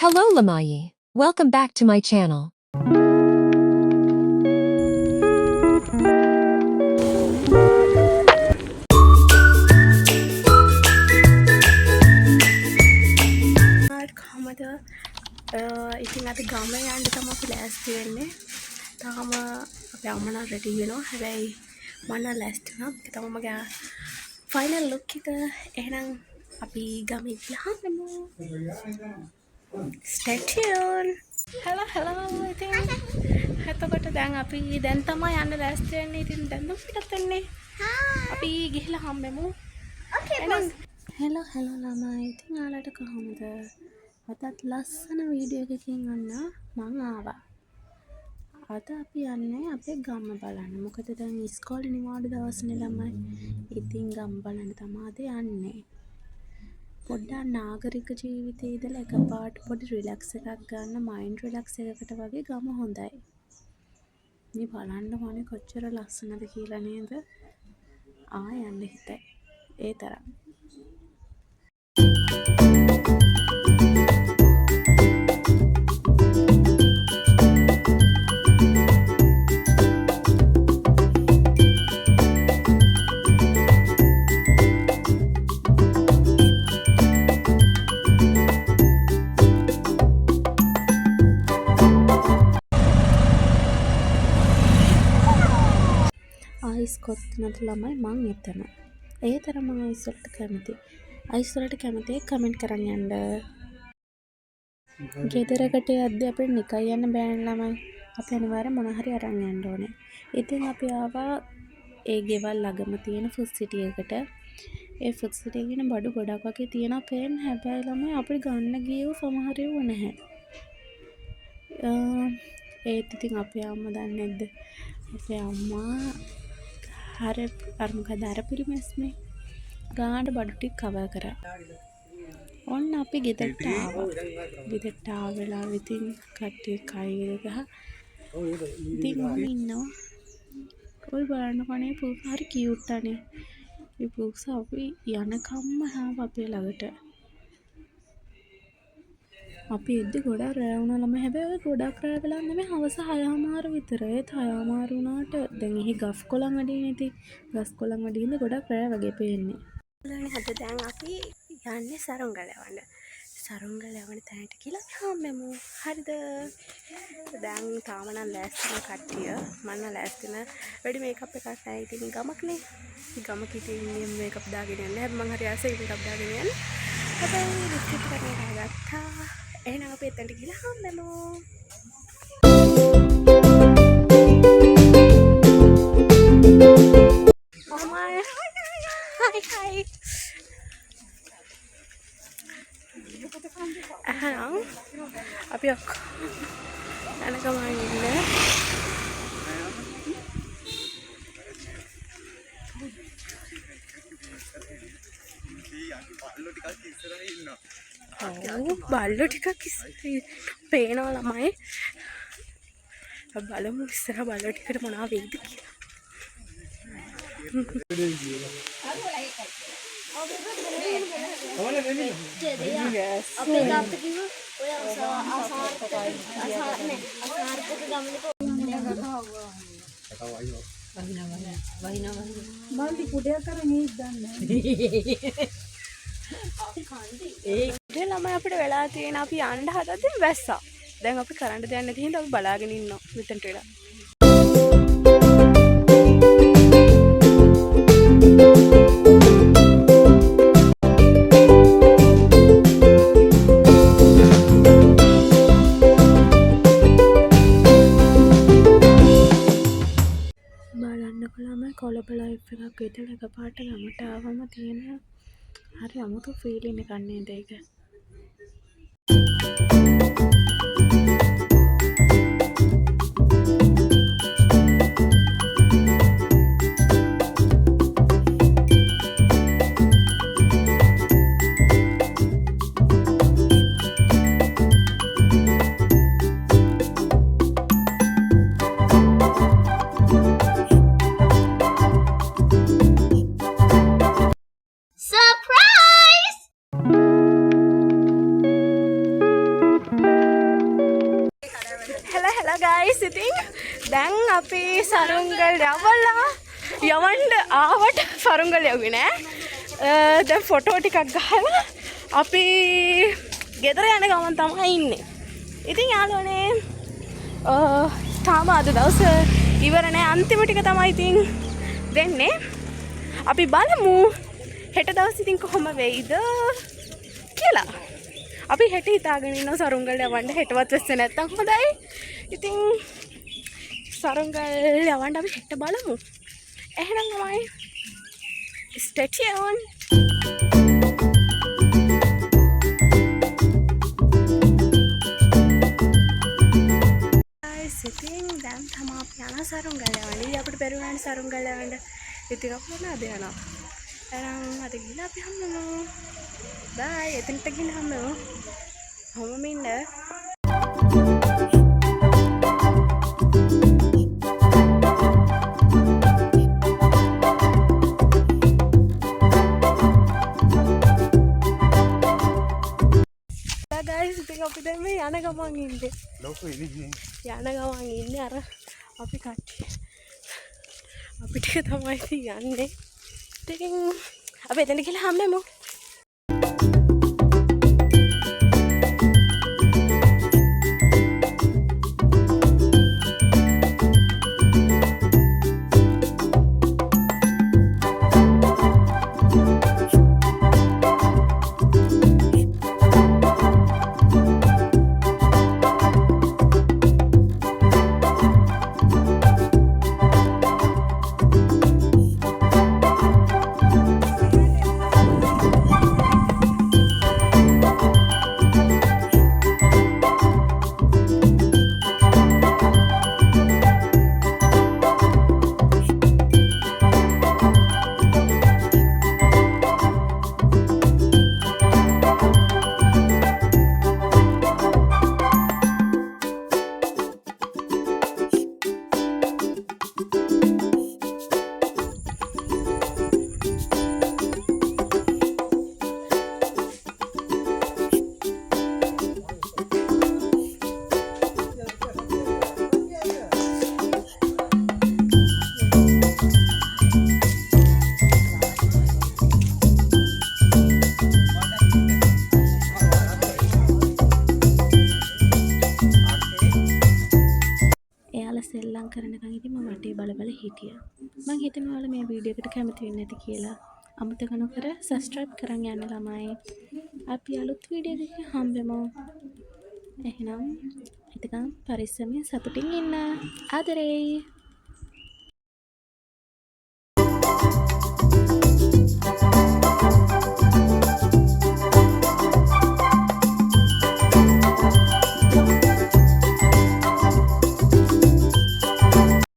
Hello Lamayi. Welcome back to my channel. කොහමද ඉතින් අපි ගම යන්න තමයි අපි ලෑස්ති වෙන්නේ. තාම අපේ අම්මා රෙඩි වෙනවා. හැබැයි මම ලෑස්ති වුණා. ඒක තමයි මගේ ෆයිනල් ලුක් එක. එහෙනම් අපි ගමේ ගිහම stay tuned. hello ඉතින් එතකොට දැන් අපි දැන් තමයි යන්න ලෑස්ති වෙන්නේ. ඉතින් දැන් නම් පිටත් වෙන්නේ. අපි ගිහලා හම්බෙමු. එහෙනම් hello ළමයි. ඉතින් ඔයාලට කොහමද? අදත් ලස්සන වීඩියෝ එකකින් අන්න මං ආවා. අද අපි යන්නේ අපේ ගම බලන්න. මොකද දැන් ඉස්කෝලේ නිවාඩු දවස්නේ ළමයි. ඉතින් ගම බලන්න තමයි අද යන්නේ. පොඩ්ඩක් නාගරික ජීවිතයේ ඉඳලා එකපාරට පොඩි රිලැක්ස් එකක් ගන්න, මයින්ඩ් රිලැක්ස් එකකට වගේ ගම හොඳයි. මේ බලන්න ඕනේ කොච්චර ලස්සනද කියලා නේද? යන්න හිතයි. ඒ තරම්. අයිස් කොත්නට ළමයි මං එතන. ඒ තරම අයිස් වලට කැමති. අයිස් වලට කැමති කමෙන්ට් කරන් යන්න. ගෙදරකට යද්දී අපිට නිකන් යන්න බෑ ළමයි. අපි අනිවාර්යෙන් මොන හරි අරන් යන්න ඕනේ. ඉතින් අපි ආවා ඒ ගෙවල් ළඟම තියෙන ෆුඩ් සිටි එකට. ඒ ෆුඩ් සිටි එකේ බඩු ගොඩක් වගේ තියෙනවා පේන්න. හැබැයි ළමයි අපිට ගන්න ගියව සමහර ඒවා නැහැ. ඒත් ඉතින් අපේ අම්මා දන්නේ නැද්ද? අපේ අම්මා අර මොකද අර පිරිමැස්මේ ගානට බඩු ටික කවර් කරා. ඔන්න අපි ගෙදරට ආවා. ගෙදරට ආවලා ඉතින් කට්ටිය කයිද ගහ. ඉතින් මම ඉන්නවා. ඔය බලන්න කනේ පූස හරි කියුට් අනේ. මේ පූස අපි යනකම්ම ආවා අපේ ළඟට. අපි එද්දි ගොඩක් රෑ වුණා ළමයි. හැබැයි ගොඩක් රෑ වෙලා නෙමෙයි හවස 6:00 විතර. ඒත් 6:00 වුණාට දැන් එහි ගස් කොළන් වැඩි නැති. ගස් කොළන් වැඩි ඉඳ ගොඩක් රෑ වගේ පේන්නේ. හද දැන් අපි යන්නේ සරුංගල යවන්න. සරුංගල යවන්න තැනට කියලා අපි හම්බෙමු. හරිද? දැන් තාම නම් ලෑස්ති වෙන කට්ටිය. මම නම් ලෑස්ති වෙන වැඩි මේකප් එකක් නැහැ. ඉතින් ගමක්නේ. ගමක ඉතින් මේකප් දාගෙන යන්නේ. හැබැයි මම හරි ආසයි මේකප් දාගෙන යන්නේ. හැබැයි ලිප්ස්ටික් කරලා ගත්තා. එහෙනම් අපි එතනට ගිහලා හම්බෙමු. මම හයි එහෙනම් අපි ඔක්කොම යන ගමන් ඉන්නේ. බල්ලෝ ටිකක් ඉස්සරහින් පේනවා ළමයි. බලමු ඉස්සර බල්ලෝ ටිකට මොනවා වෙයිද කියලා. ළමයි අපිට වෙලා තියෙන අපි යන්න හදද්දී වැස්සා. දැන් අපි කරන්න දෙයක් නැති හින්දා අපි බලාගෙන ඉන්නවා මෙතනට වෙලා. බලන්නකො ළමයි කොළඹ ලයිෆ් එකක් විතර එකපාරට ගමට ආවම තියෙන හරි අමුතු ෆීලින් එකක් නේද ඒක? guys ඉතින් දැන් අපි සරුංගල් යවන්න ආවට සරුංගල් යවුවේ නෑ. දැන් ෆොටෝ ටිකක් ගහලා අපි ගෙදර යන ගමන් තමයි ඉන්නේ. ඉතින් යාළුවනේ තාම අද දවස ඉවර නෑ, අන්තිම ටික තමයි ඉතින් දෙන්නේ. අපි බලමු හෙට දවස් ඉතින් කොහොම වෙයිද කියලා. අපි හෙට හිතාගෙන ඉන්නවා සරුංගල් යවන්න, හෙටවත් වෙස්සේ නැත්තම් හොඳයි. ඉතින් සරුංගල් යවන්න අපි හෙට බලමු. එහෙනම් තමයි stay tuned. guys ඉතින් දැන් තමයි අපි යන සරුංගල් යවන්න. අපිට පෙරුණානේ සරුංගල් යවන්න. ඉතින් අපි මොනවද යනවා. එහෙනම් අද ගිහලා අපි හම්බෙමු. bye. එතනට ගිහලා හම්බෙමු. හොමම ඉන්න. guys ඉතින් අපි දැන් මේ යන ගමන් ඉන්නේ. ලොකු ඉන්නේ. යන ගමන් ඉන්නේ අර අපි කට්ටිය. අපි ටික තමයි යන්නේ. ඉතින් අපි එතන ගිහලා හම්බෙමු. සෙල්ලම් කරනකන් ඉතින් මම වටේ බල බල හිටියා. මං හිතනවා ඔයාලා මේ වීඩියෝ එකට කැමති වෙන්නේ නැති කියලා. අමතක නොකර subscribe කරන් යන්න ළමයි. අපි අලුත් වීඩියෝ එකකින් හම්බෙමු. එහෙනම් ඉතින් පරිස්සමෙන් සතුටින් ඉන්න. ආදරේ.